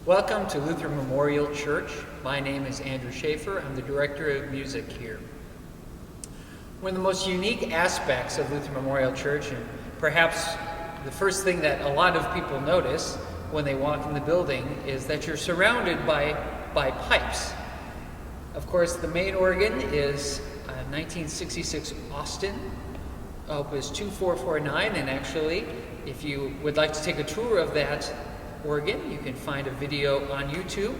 Welcome to Lutheran Memorial Church. My name is Andrew Schaeffer. I'm the director of music here. One of the most unique aspects of Lutheran Memorial Church, and perhaps the first thing that a lot of people notice when they walk in the building, is that you're surrounded by pipes. Of course, the main organ is 1966 Austin, Opus 2449, and actually, if you would like to take a tour of that organ, you can find a video on YouTube.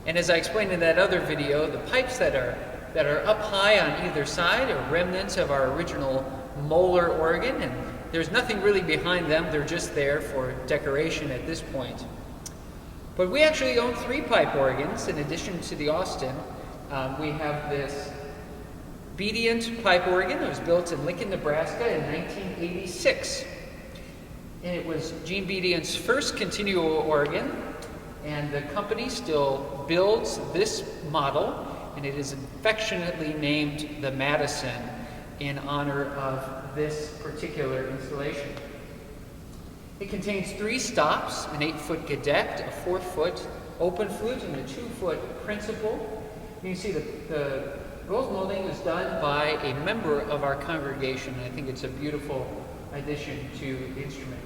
And as I explained in that other video, the pipes that are up high on either side are remnants of our original molar organ, and there's nothing really behind them. They're just there for decoration at this point. But we actually own 3 pipe organs in addition to the Austin. We have this Bedient pipe organ that was built in Lincoln, Nebraska in 1986. And it was Gene Bedient's first continual organ, and the company still builds this model, and it is affectionately named the Madison in honor of this particular installation. It contains 3 stops, an 8-foot gedeckt, a 4-foot open flute, and a 2-foot principal. You can see the rose molding was done by a member of our congregation, and I think it's a beautiful addition to the instrument.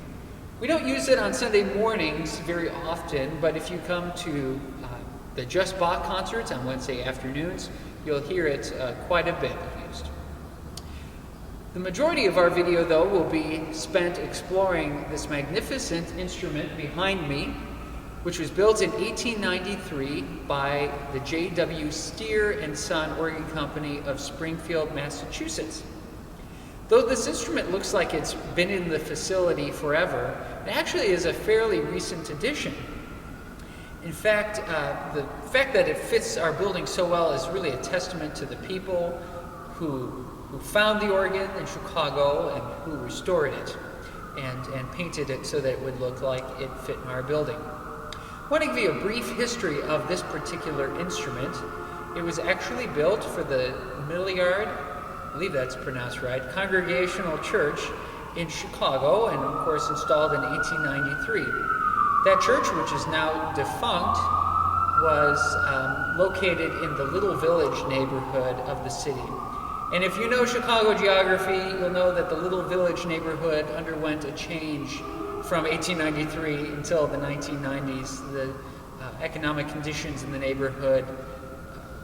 We don't use it on Sunday mornings very often, but if you come to the Just Bach concerts on Wednesday afternoons, you'll hear it quite a bit used. The majority of our video, though, will be spent exploring this magnificent instrument behind me, which was built in 1893 by the JW Steere Sons Organ Company of Springfield, Massachusetts. Though this instrument looks like it's been in the facility forever, it actually is a fairly recent addition. In fact, the fact that it fits our building so well is really a testament to the people who found the organ in Chicago and who restored it and painted it so that it would look like it fit in our building. I want to give you a brief history of this particular instrument. It was actually built for the Milliard, I believe that's pronounced right, Congregational Church in Chicago, and of course installed in 1893. That church, which is now defunct, was located in the Little Village neighborhood of the city. And if you know Chicago geography, you'll know that the Little Village neighborhood underwent a change from 1893 until the 1990s. The economic conditions in the neighborhood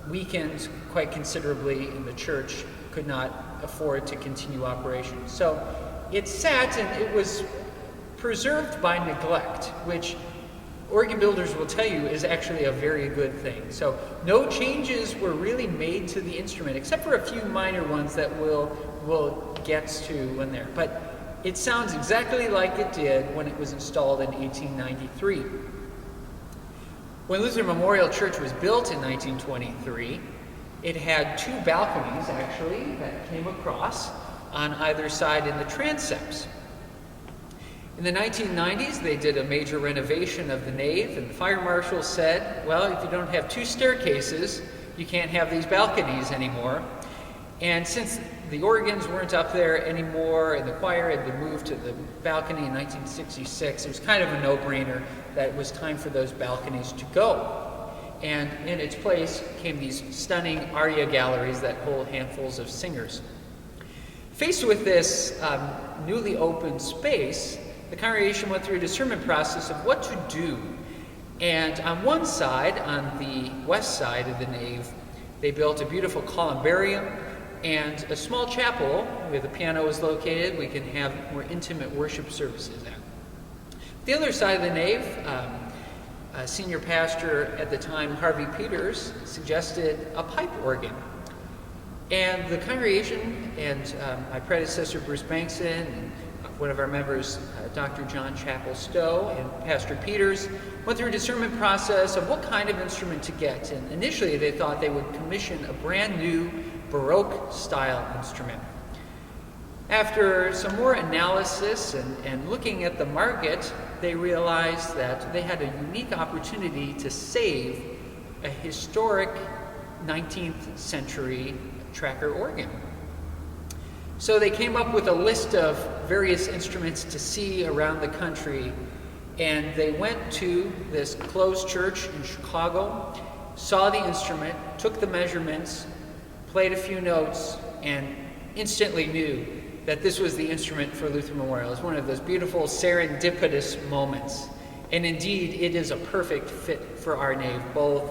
weakened quite considerably, and the church could not afford to continue operations. So it sat, and it was preserved by neglect, which organ builders will tell you is actually a very good thing. So no changes were really made to the instrument, except for a few minor ones that we'll get to when there. But it sounds exactly like it did when it was installed in 1893. When Lutheran Memorial Church was built in 1923, it had 2 balconies, actually, that came across on either side in the transepts. In the 1990s, they did a major renovation of the nave, and the fire marshal said, well, if you don't have 2 staircases, you can't have these balconies anymore. And since the organs weren't up there anymore and the choir had been moved to the balcony in 1966, it was kind of a no-brainer that it was time for those balconies to go. And in its place came these stunning aria galleries that hold handfuls of singers. Faced with this newly opened space, the congregation went through a discernment process of what to do. And on one side, on the west side of the nave, they built a beautiful columbarium and a small chapel where the piano is located. We can have more intimate worship services at. The other side of the nave, senior pastor at the time, Harvey Peters, suggested a pipe organ. And the congregation and my predecessor, Bruce Bankson, and one of our members, Dr. John Chappell-Stowe, and Pastor Peters, went through a discernment process of what kind of instrument to get. And initially, they thought they would commission a brand new Baroque-style instrument. After some more analysis and looking at the market, they realized that they had a unique opportunity to save a historic 19th century tracker organ. So they came up with a list of various instruments to see around the country, And they went to this closed church in Chicago, saw the instrument, took the measurements, played a few notes, and instantly knew that this was the instrument for Lutheran Memorial. It's one of those beautiful serendipitous moments. And indeed, it is a perfect fit for our nave, both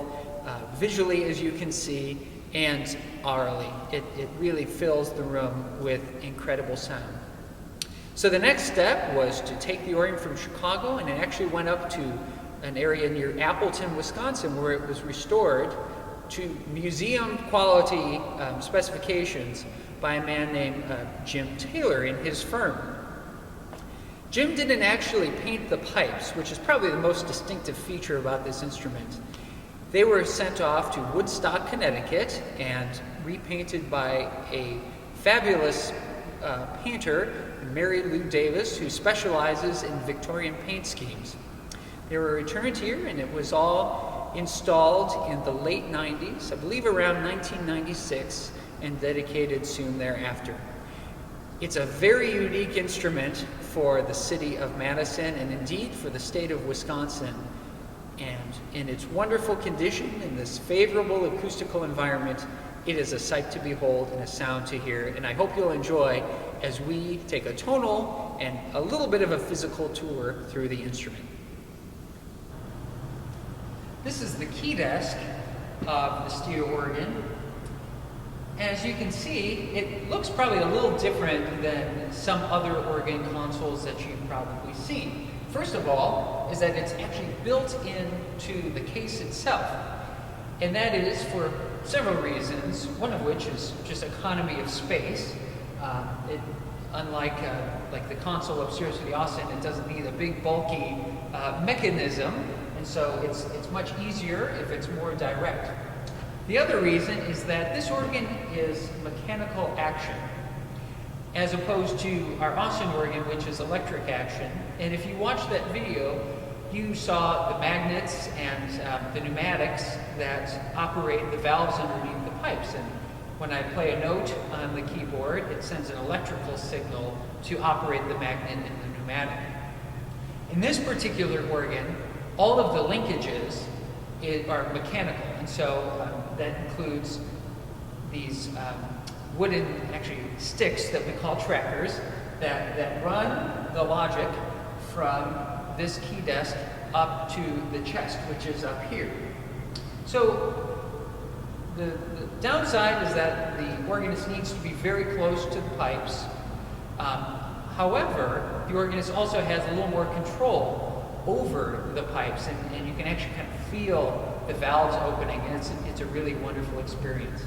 visually, as you can see, and aurally. It really fills the room with incredible sound. So the next step was to take the organ from Chicago, and it actually went up to an area near Appleton, Wisconsin, where it was restored to museum quality specifications by a man named Jim Taylor in his firm. Jim didn't actually paint the pipes, which is probably the most distinctive feature about this instrument. They were sent off to Woodstock, Connecticut, and repainted by a fabulous painter, Mary Lou Davis, who specializes in Victorian paint schemes. They were returned here, and it was all installed in the late 90s, I believe around 1996, and dedicated soon thereafter. It's a very unique instrument for the city of Madison, and indeed for the state of Wisconsin. And in its wonderful condition, in this favorable acoustical environment, it is a sight to behold and a sound to hear. And I hope you'll enjoy as we take a tonal and a little bit of a physical tour through the instrument. This is the key desk of the Steere organ. As you can see, it looks probably a little different than some other organ consoles that you've probably seen. First of all, is that it's actually built into the case itself. And that is for several reasons, one of which is just economy of space. Unlike like the console upstairs for the Austin, it doesn't need a big bulky mechanism, and so it's much easier if it's more direct. The other reason is that this organ is mechanical action, as opposed to our Austin organ, which is electric action. And if you watch that video, you saw the magnets and the pneumatics that operate the valves underneath the pipes. And when I play a note on the keyboard, it sends an electrical signal to operate the magnet and the pneumatic. In this particular organ, all of the linkages are mechanical, and so that includes these wooden, actually, sticks that we call trackers that run the logic from this key desk up to the chest, which is up here. So the downside is that the organist needs to be very close to the pipes. However, the organist also has a little more control over the pipes, and you can actually kind of feel the valves opening, and it's a really wonderful experience.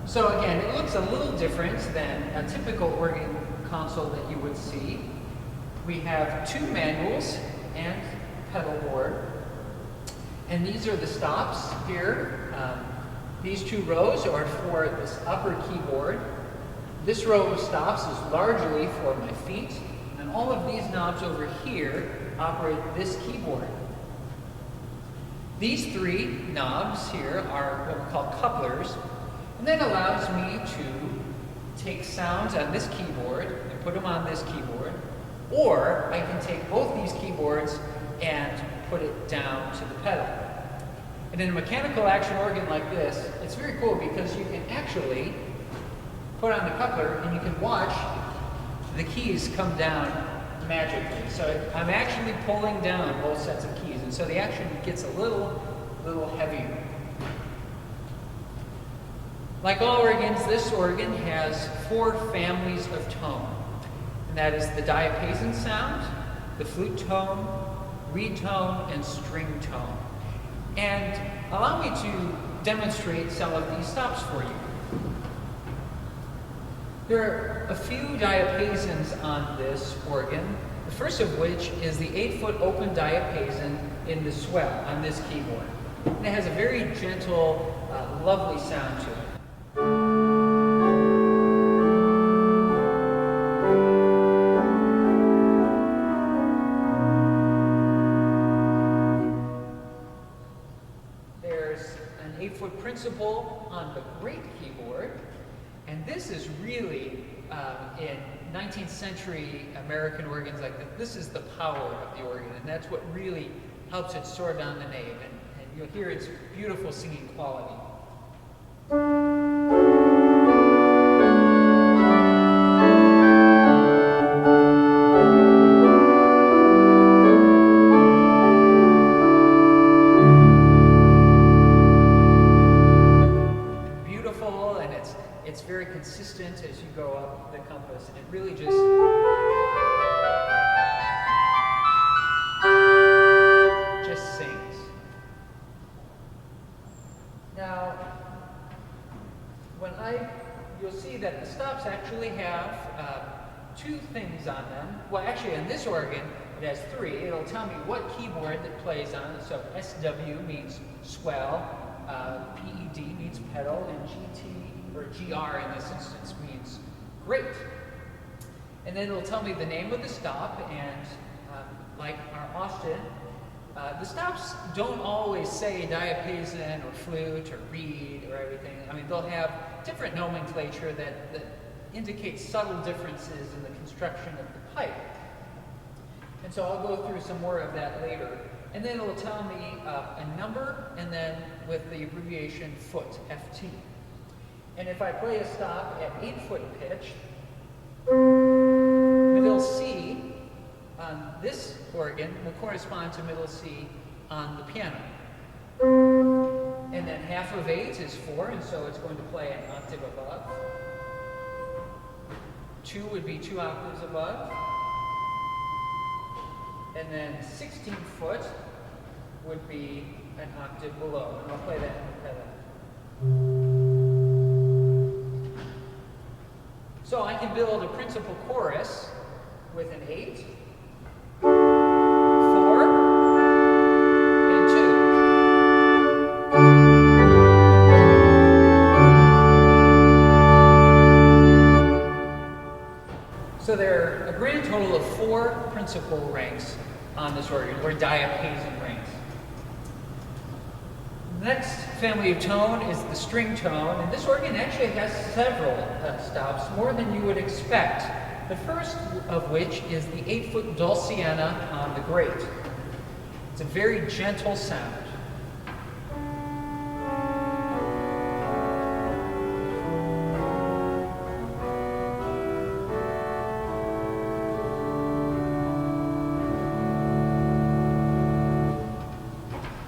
So again, it looks a little different than a typical organ console that you would see. We have two manuals and pedal board, and these are the stops here. These two rows are for this upper keyboard. This row of stops is largely for my feet, and all of these knobs over here operate this keyboard. These three knobs here are what we call couplers, and that allows me to take sounds on this keyboard and put them on this keyboard, or I can take both these keyboards and put it down to the pedal. And in a mechanical action organ like this, it's very cool because you can actually put on the coupler and you can watch the keys come down magically. So I'm actually pulling down both sets of keys, and so the action gets a little heavier. Like all organs, this organ has 4 families of tone, and that is the diapason sound, the flute tone, reed tone, and string tone. And allow me to demonstrate some of these stops for you. There are a few diapasons on this organ, the first of which is the 8-foot open diapason in the swell on this keyboard. And it has a very gentle, lovely sound to it. There's an 8-foot principal on the great keyboard, and this is really in 19th century American organs like this is the power of the organ, and that's what really helps it soar down the nave, and you'll hear its beautiful singing quality. Very consistent as you go up the compass, and it really just sings. Now, you'll see that the stops actually have two things on them. Well, actually, on this organ, it has three. It'll tell me what keyboard that plays on it. So SW means swell, PED means pedal, and GT or GR in this instance means great. And then it'll tell me the name of the stop, and like our Austin, the stops don't always say diapason or flute or reed or everything. I mean, they'll have different nomenclature that indicates subtle differences in the construction of the pipe. And so I'll go through some more of that later. And then it'll tell me a number, and then with the abbreviation foot, FT. And if I play a stop at 8-foot pitch, middle C on this organ will correspond to middle C on the piano. And then half of 8 is 4, and so it's going to play an octave above. 2 would be 2 octaves above. And then 16 foot would be an octave below. And I'll play that in the pedal. So I can build a principal chorus with an 8, 4, and 2. So there are a grand total of 4 principal ranks on this organ, or diapason ranks. The next family of tone is the string tone, and this organ actually has several stops, more than you would expect. The first of which is the 8-foot dulciana on the grate. It's a very gentle sound.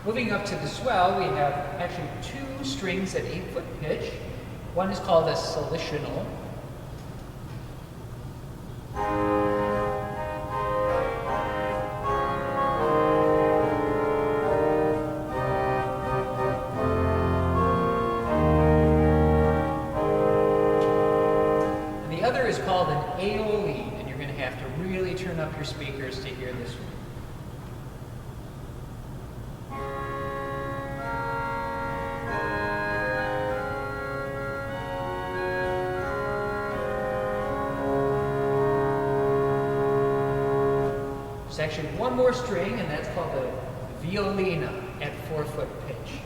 Moving up to the swell, we have actually 2 strings at 8-foot pitch. One is called a solitional. And the other is called an aeole, and you're going to have to really turn up your speakers to hear this one. There's actually one more string, and that's called the violina at 4-foot pitch.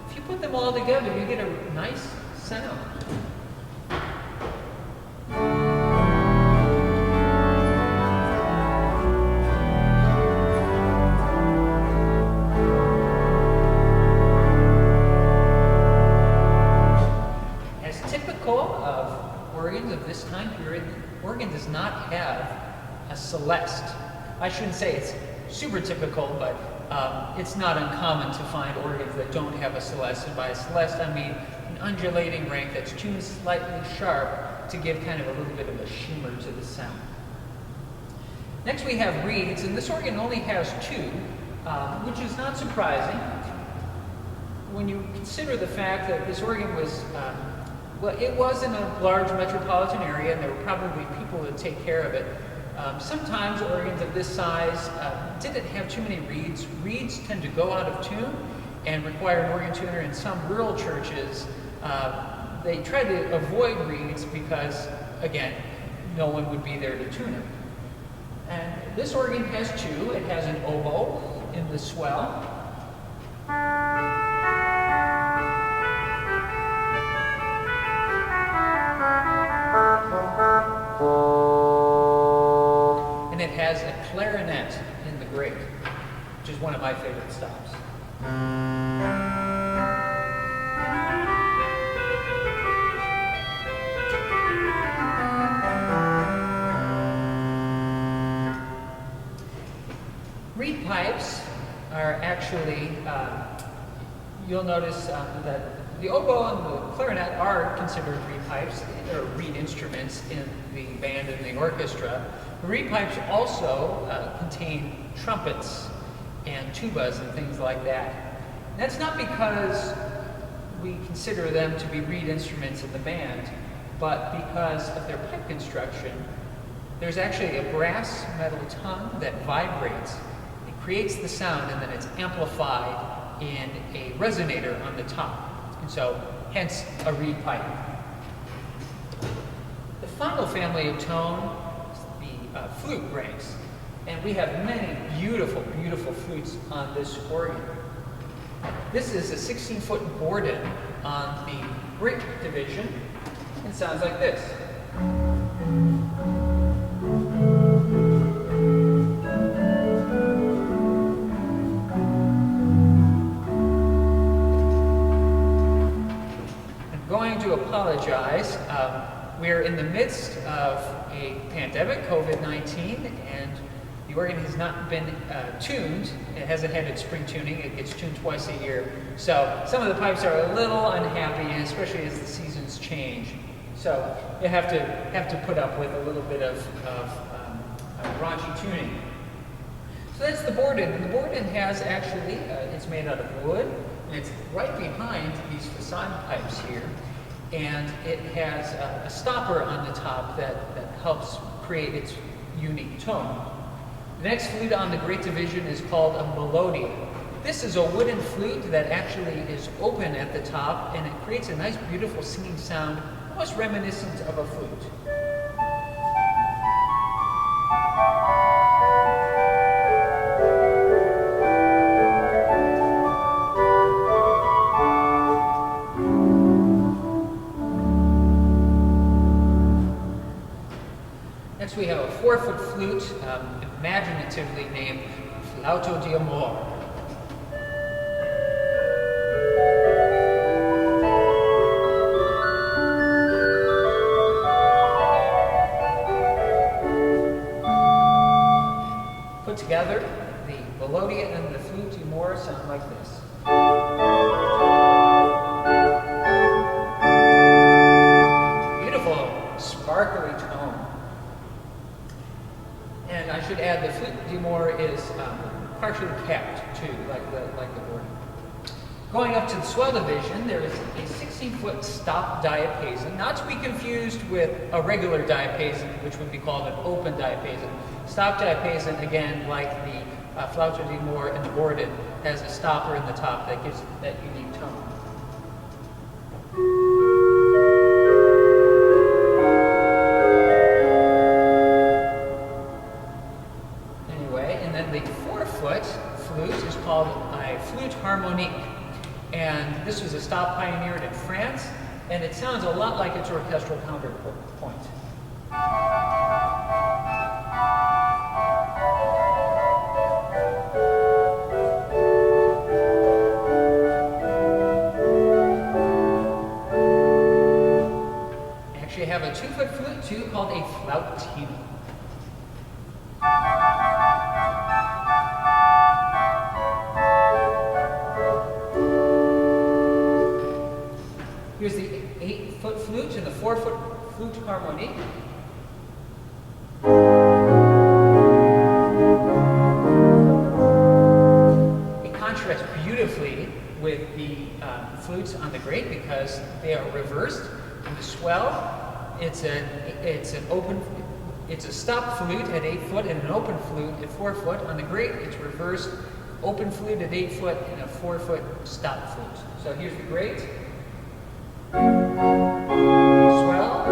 If you put them all together, you get a nice sound. Of this time period, the organ does not have a celeste. I shouldn't say it's super typical, but it's not uncommon to find organs that don't have a celeste. And by a celeste, I mean an undulating rank that's tuned slightly sharp to give kind of a little bit of a shimmer to the sound. Next we have reeds, and this organ only has 2, which is not surprising when you consider the fact that this organ was well, it was in a large metropolitan area, and there were probably people that take care of it. Sometimes organs of this size didn't have too many reeds. Reeds tend to go out of tune and require an organ tuner. In some rural churches, they try to avoid reeds because, again, no one would be there to tune them. And this organ has 2. It has an oboe in the swell. it has a clarinet in the great, which is one of my favorite stops. Reed pipes are actually, you'll notice that the oboe and the clarinet are considered reed pipes, or reed instruments in the band and the orchestra. The reed pipes also contain trumpets and tubas and things like that. And that's not because we consider them to be reed instruments in the band, but because of their pipe construction. There's actually a brass metal tongue that vibrates. It creates the sound, and then it's amplified in a resonator on the top. And so, hence, a reed pipe. The final family of tone is the flute ranks. And we have many beautiful, beautiful flutes on this organ. This is a 16-foot Borden on the Brick division. It sounds like this. Apologize. We're in the midst of a pandemic, COVID-19, and the organ has not been tuned. It hasn't had its spring tuning. It gets tuned twice a year. So some of the pipes are a little unhappy, especially as the seasons change. So you have to put up with a little bit of raunchy tuning. So that's the Borden. And the Borden has actually, it's made out of wood, and it's right behind these facade pipes here. And it has a stopper on the top that helps create its unique tone. The next flute on the Great Division is called a melodia. This is a wooden flute that actually is open at the top, and it creates a nice, beautiful singing sound, almost reminiscent of a flute. Next we have a 4-foot flute, imaginatively named flauto di amor. Put together, the melodia and the flute di amor sound like this. Beautiful, sparkly tone. And I should add, the flute di amor is partially capped too, like the Borden. Going up to the swell division, there is a 16-foot stop diapason, not to be confused with a regular diapason, which would be called an open diapason. Stop diapason, again, like the flauto di amor and the Borden, has a stopper in the top that gives it that unique tone. The 4-foot flute is called a flute harmonique, and this was a stop pioneered in France, and it sounds a lot like its orchestral counterpoint. I actually have a 2-foot flute too called a flautino. Here's the 8-foot flute and the 4-foot flute harmonique. It contrasts beautifully with the flutes on the great because they are reversed. In the swell, it's a stop flute at 8 foot and an open flute at 4 foot. On the great, it's reversed, open flute at 8 foot and a 4-foot stop flute. So here's the great. Swell.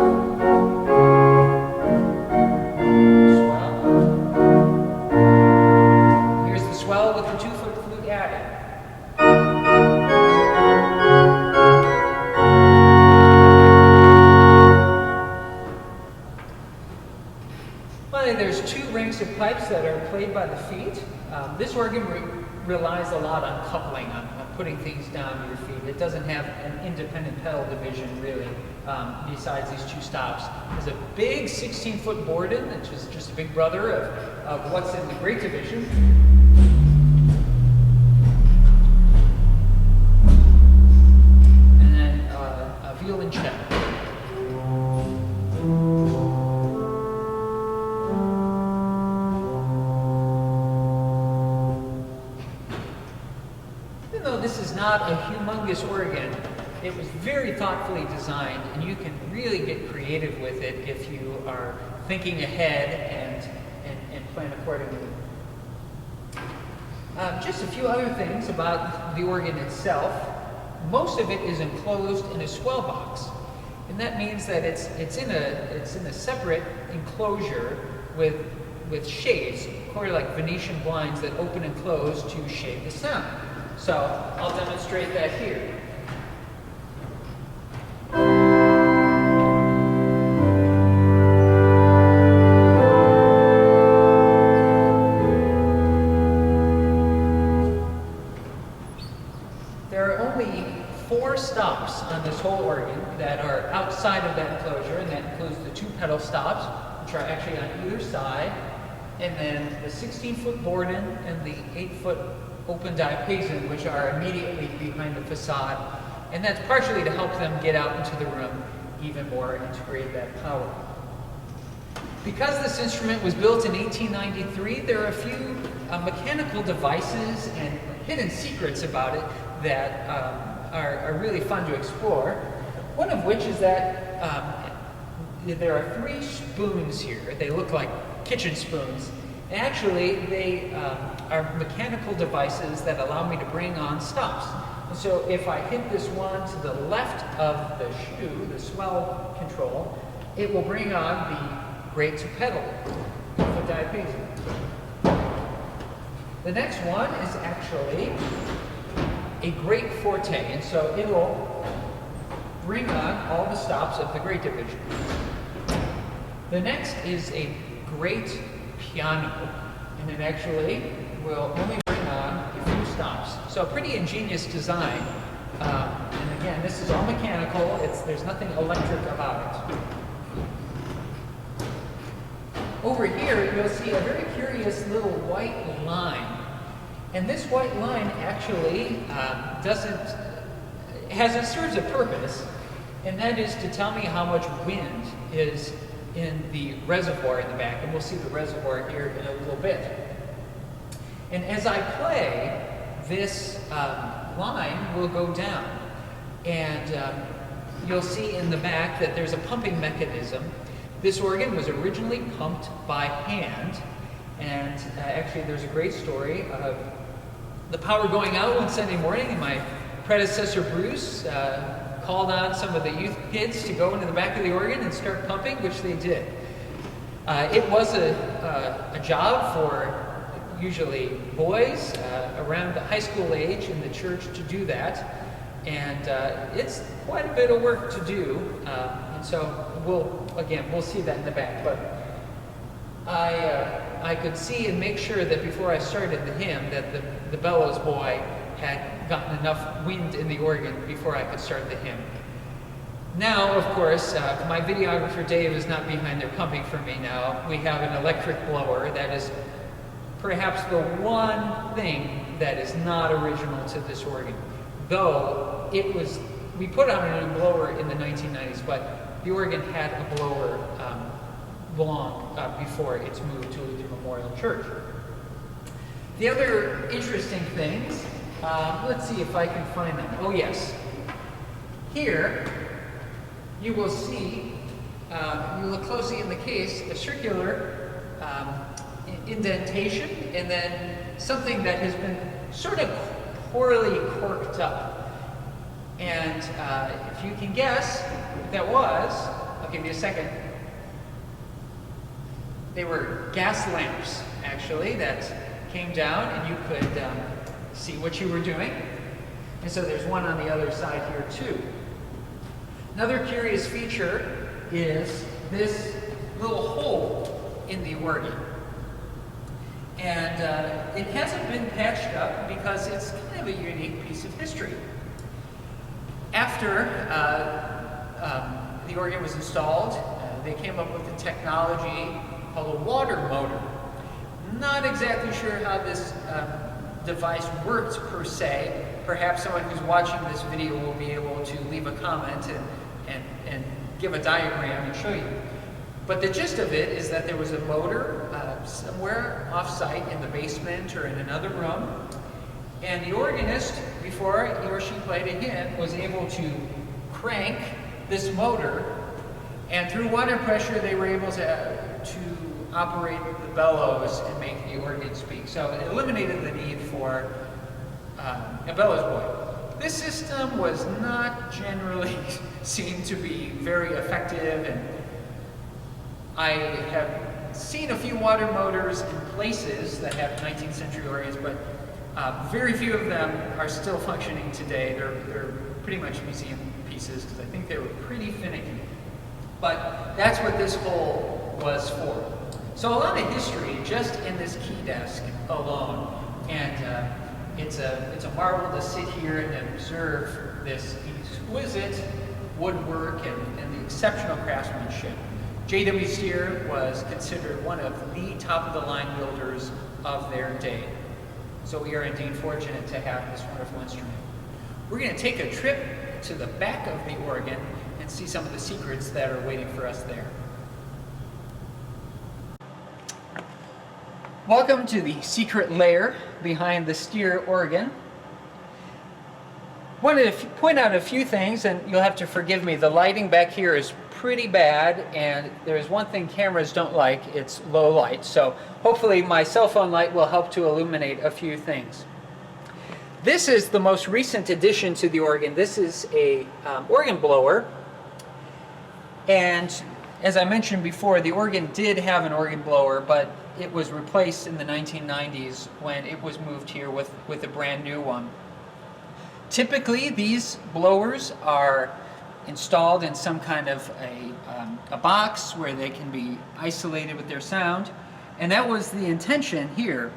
Here's the swell with the 2-foot flute added. Finally, there's there's 2 ranks of pipes that are played by the feet. This organ relies a lot on coupling, on putting things down to your feet. It doesn't have an independent pedal division, really, besides these 2 stops. There's a big 16-foot Borden, which is just a big brother of what's in the great division. And then a violoncello. This is not a humongous organ. It was very thoughtfully designed, and you can really get creative with it if you are thinking ahead and plan accordingly. Just a few other things about the organ itself. Most of it is enclosed in a swell box, and that means that it's in a separate enclosure with shades, sort of like Venetian blinds that open and close to shade the sound. So I'll demonstrate that here. There are only 4 stops on this whole organ that are outside of that enclosure, and that includes the 2 pedal stops, which are actually on either side, and then the 16-foot Borden and the 8-foot open diapason, which are immediately behind the facade, and that's partially to help them get out into the room even more and integrate that power. Because this instrument was built in 1893, there are a few mechanical devices and hidden secrets about it that are really fun to explore. One of which is that there are 3 spoons here. They look like kitchen spoons. Actually, they are mechanical devices that allow me to bring on stops. And so if I hit this one to the left of the shoe, the swell control, it will bring on the great to pedal, the diapason. The next one is actually a great forte, and so it will bring on all the stops of the great division. The next is a great piano, and it actually will only bring on a few stops. So pretty ingenious design. And again, this is all mechanical. There's nothing electric about it. Over here, you'll see a very curious little white line. And this white line actually serves a purpose, and that is to tell me how much wind is in the reservoir in the back, and we'll see the reservoir here in a little bit. And as I play, this line will go down, and you'll see in the back that there's a pumping mechanism. This organ was originally pumped by hand, and actually there's a great story of the power going out one Sunday morning, and my predecessor Bruce called on some of the youth kids to go into the back of the organ and start pumping, which they did. It was a job for usually boys around the high school age in the church to do that, and it's quite a bit of work to do, and so we'll see that in the back. But I could see and make sure that before I started the hymn that the bellows boy had gotten enough wind in the organ before I could start the hymn. Now, of course, my videographer Dave is not behind there pumping for me now. We have an electric blower that is perhaps the one thing that is not original to this organ. Though we put on a new blower in the 1990s, but the organ had a blower long before its move to Lutheran Memorial Church. The other interesting things, let's see if I can find them. Oh yes, here you will see, you look closely in the case, a circular indentation, and then something that has been sort of poorly corked up. And if you can guess what that was, I'll give you a second. They were gas lamps, actually, that came down, and you could see what you were doing. And so there's one on the other side here, too. Another curious feature is this little hole in the organ. And it hasn't been patched up because it's kind of a unique piece of history. After the organ was installed, they came up with a technology called a water motor. Not exactly sure how this device works per se. Perhaps someone who's watching this video will be able to leave a comment and give a diagram and show you. But the gist of it is that there was a motor somewhere off-site in the basement or in another room, and the organist, before he or she played a hymn, was able to crank this motor, and through water pressure they were able to operate the bellows and make the organ speak. So it eliminated the need for a bellows boy. This system was not generally seen to be very effective, and I have seen a few water motors in places that have 19th century organs, but very few of them are still functioning today. They're pretty much museum pieces because I think they were pretty finicky. But that's what this hole was for. So a lot of history just in this key desk alone, and it's a marvel to sit here and observe this exquisite woodwork and the exceptional craftsmanship. JW Steere was considered one of the top-of-the-line builders of their day. So we are indeed fortunate to have this wonderful instrument. We're going to take a trip to the back of the organ and see some of the secrets that are waiting for us there. Welcome to the secret lair behind the Steere organ. Wanted to point out a few things, and you'll have to forgive me. The lighting back here is pretty bad, and there's one thing cameras don't like, it's low light. So hopefully my cell phone light will help to illuminate a few things. This is the most recent addition to the organ. This is a organ blower, and as I mentioned before, the organ did have an organ blower, but it was replaced in the 1990s when it was moved here with a brand new one. Typically, these blowers are installed in some kind of a box where they can be isolated with their sound, and that was the intention here.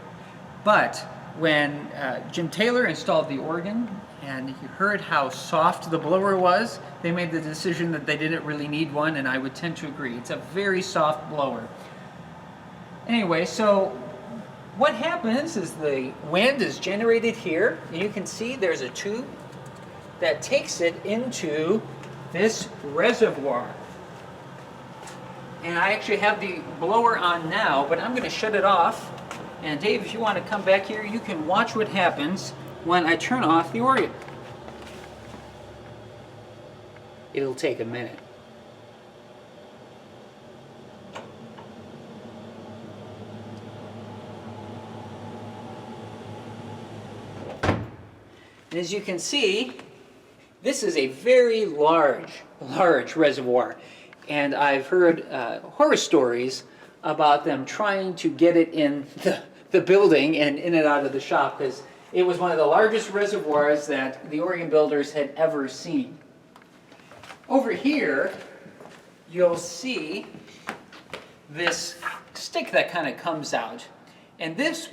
But when Jim Taylor installed the organ and he heard how soft the blower was, they made the decision that they didn't really need one, and I would tend to agree. It's a very soft blower. Anyway, so what happens is the wind is generated here, and you can see there's a tube that takes it into this reservoir. And I actually have the blower on now, but I'm going to shut it off. And Dave, if you want to come back here, you can watch what happens when I turn off the organ. It'll take a minute. And as you can see, this is a very large reservoir. And I've heard horror stories about them trying to get it in the building and in and out of the shop, because it was one of the largest reservoirs that the organ builders had ever seen. Over here, you'll see this stick that kind of comes out. And this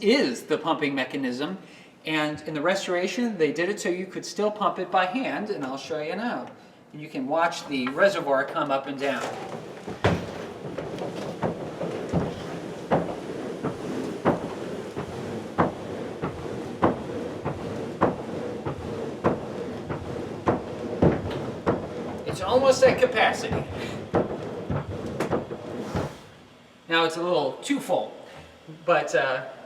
is the pumping mechanism. And in the restoration, they did it so you could still pump it by hand, and I'll show you now. And you can watch the reservoir come up and down. It's almost at capacity. Now it's a little too full, but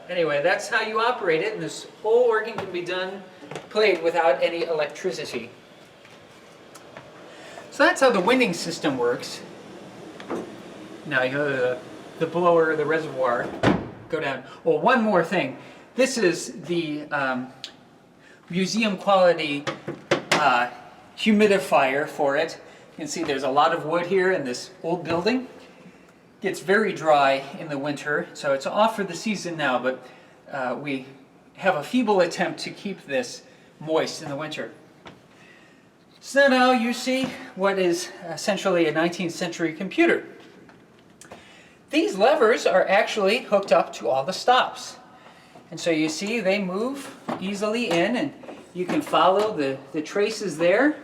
anyway, that's how you operate it, and this whole organ can be played without any electricity. So that's how the winding system works. Now you go to the blower, the reservoir, go down. Well, one more thing. This is the museum quality humidifier for it. You can see there's a lot of wood here in this old building. Gets very dry in the winter, so it's off for the season now, but we have a feeble attempt to keep this moist in the winter. So now you see what is essentially a 19th century computer. These levers are actually hooked up to all the stops. And so you see they move easily in, and you can follow the traces there.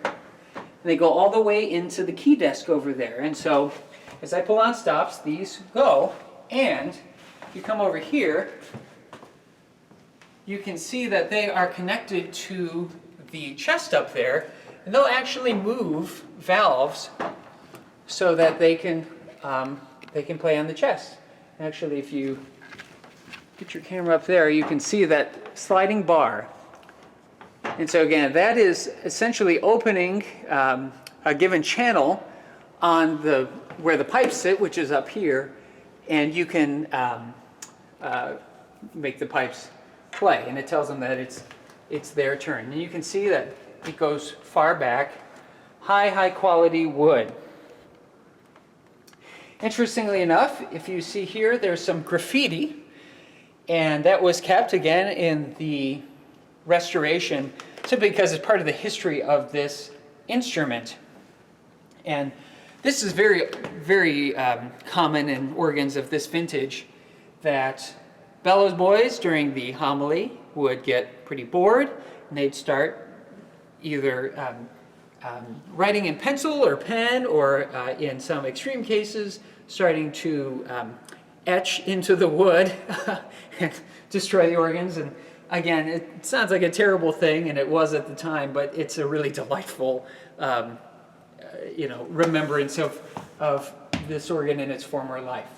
And they go all the way into the key desk over there. And so as I pull on stops, these go. And you come over here, you can see that they are connected to the chest up there. And they'll actually move valves so that they can play on the chest. Actually, if you get your camera up there, you can see that sliding bar. And so again, that is essentially opening a given channel on where the pipes sit, which is up here, and you can make the pipes play. And it tells them that it's their turn. And you can see that it goes far back, high quality wood. Interestingly enough, if you see here, there's some graffiti, and that was kept again in the restoration simply because it's part of the history of this instrument. And this is very common in organs of this vintage, that bellows boys during the homily would get pretty bored, and they'd start either writing in pencil or pen, or in some extreme cases, starting to etch into the wood and destroy the organs. And again, it sounds like a terrible thing, and it was at the time, but it's a really delightful remembrance of this organ in its former life.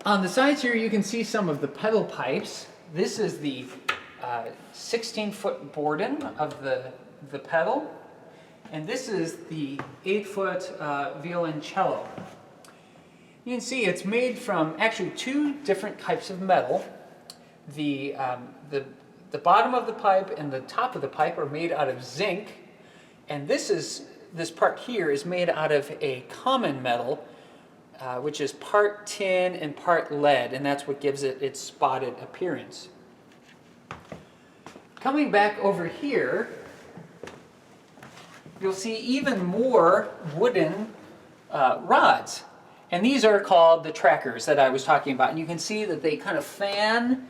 On the sides here, you can see some of the pedal pipes. This is the 16-foot Borden of the pedal, and this is the 8-foot violoncello. You can see it's made from actually two different types of metal. The bottom of the pipe and the top of the pipe are made out of zinc, and this part here is made out of a common metal, which is part tin and part lead, and that's what gives it its spotted appearance. Coming back over here, you'll see even more wooden rods. And these are called the trackers that I was talking about. And you can see that they kind of fan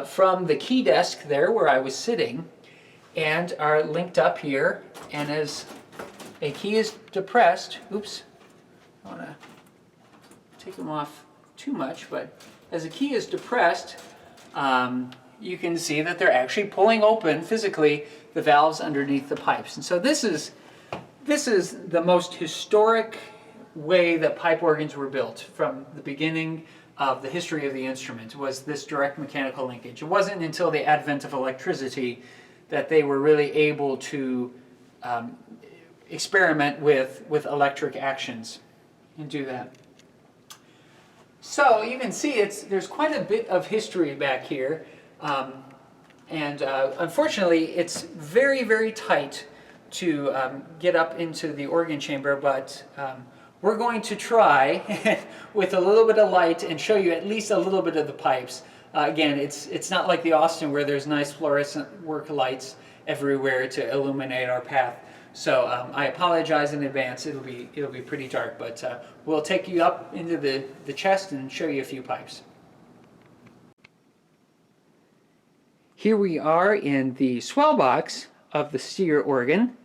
from the key desk there where I was sitting, and are linked up here. And as a key is depressed, oops, I don't want to take them off too much, but as a key is depressed, you can see that they're actually pulling open physically the valves underneath the pipes. And so this is the most historic way that pipe organs were built from the beginning of the history of the instrument, was this direct mechanical linkage. It wasn't until the advent of electricity that they were really able to experiment with electric actions and do that. So you can see there's quite a bit of history back here, and unfortunately it's very tight to get up into the organ chamber, but we're going to try with a little bit of light and show you at least a little bit of the pipes. Again, it's not like the Austin where there's nice fluorescent work lights everywhere to illuminate our path. So I apologize in advance. It'll be pretty dark, but we'll take you up into the chest and show you a few pipes. Here we are in the swell box of the Steere organ.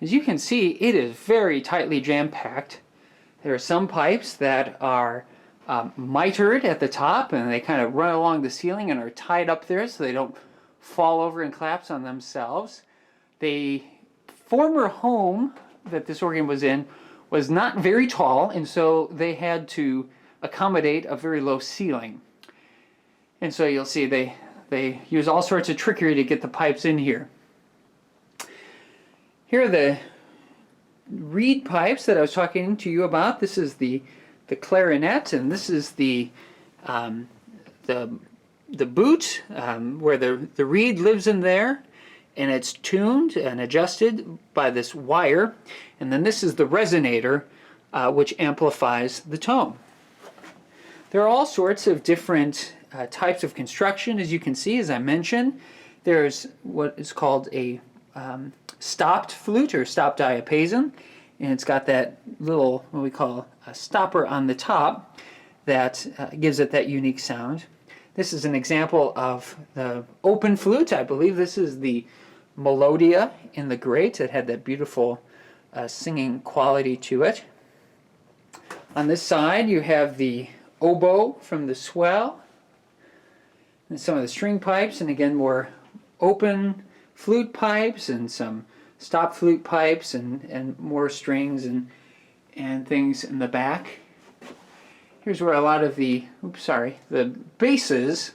As you can see, it is very tightly jam-packed. There are some pipes that are mitered at the top, and they kind of run along the ceiling and are tied up there so they don't fall over and collapse on themselves. The former home that this organ was in was not very tall, and so they had to accommodate a very low ceiling. And so you'll see they use all sorts of trickery to get the pipes in here. Here are the reed pipes that I was talking to you about. This is the clarinet, and this is the boot where the reed lives in there, and it's tuned and adjusted by this wire. And then this is the resonator, which amplifies the tone. There are all sorts of different types of construction, as you can see, as I mentioned. There's what is called a stopped flute or stopped diapason, and it's got that little, what we call stopper on the top that gives it that unique sound. This is an example of the open flute. I believe this is the Melodia in the grate. It had that beautiful singing quality to it. On this side you have the oboe from the swell, and some of the string pipes, and again more open flute pipes and some stop flute pipes and more strings and things in the back. Here's where a lot of the basses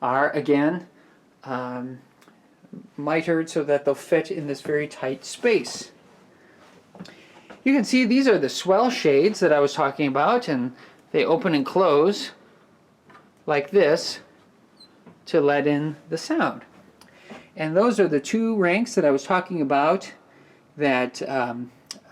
are, again, mitered so that they'll fit in this very tight space. You can see these are the swell shades that I was talking about, and they open and close like this to let in the sound. And those are the two ranks that I was talking about that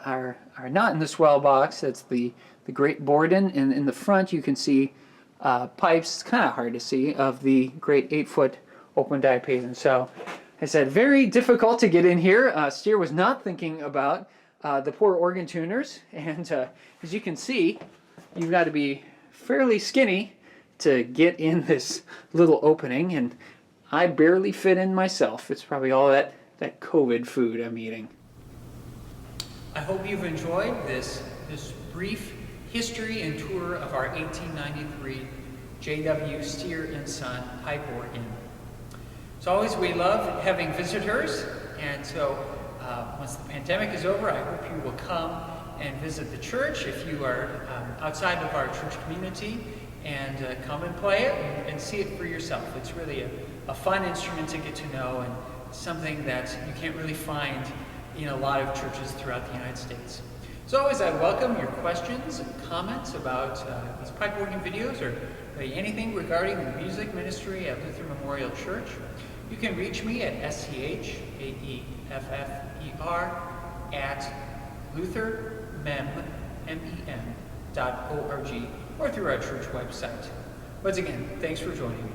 are not in the swell box. That's the Great Borden, and in the front you can see pipes, it's kind of hard to see, of the great 8-foot open diapason. So I said, very difficult to get in here. Steere was not thinking about the poor organ tuners, and as you can see, you've got to be fairly skinny to get in this little opening, and I barely fit in myself. It's probably all that COVID food I'm eating. I hope you've enjoyed this brief history and tour of our 1893 JW Steere Sons pipe organ. As always, we love having visitors, and so once the pandemic is over, I hope you will come and visit the church if you are outside of our church community, and come and play it and see it for yourself. It's really a fun instrument to get to know, and something that you can't really find in a lot of churches throughout the United States. As always, I welcome your questions and comments about these pipe organ videos, or anything regarding the music ministry at Luther Memorial Church. You can reach me at SCHAEFFER@luthermem.org, or through our church website. Once again, thanks for joining me.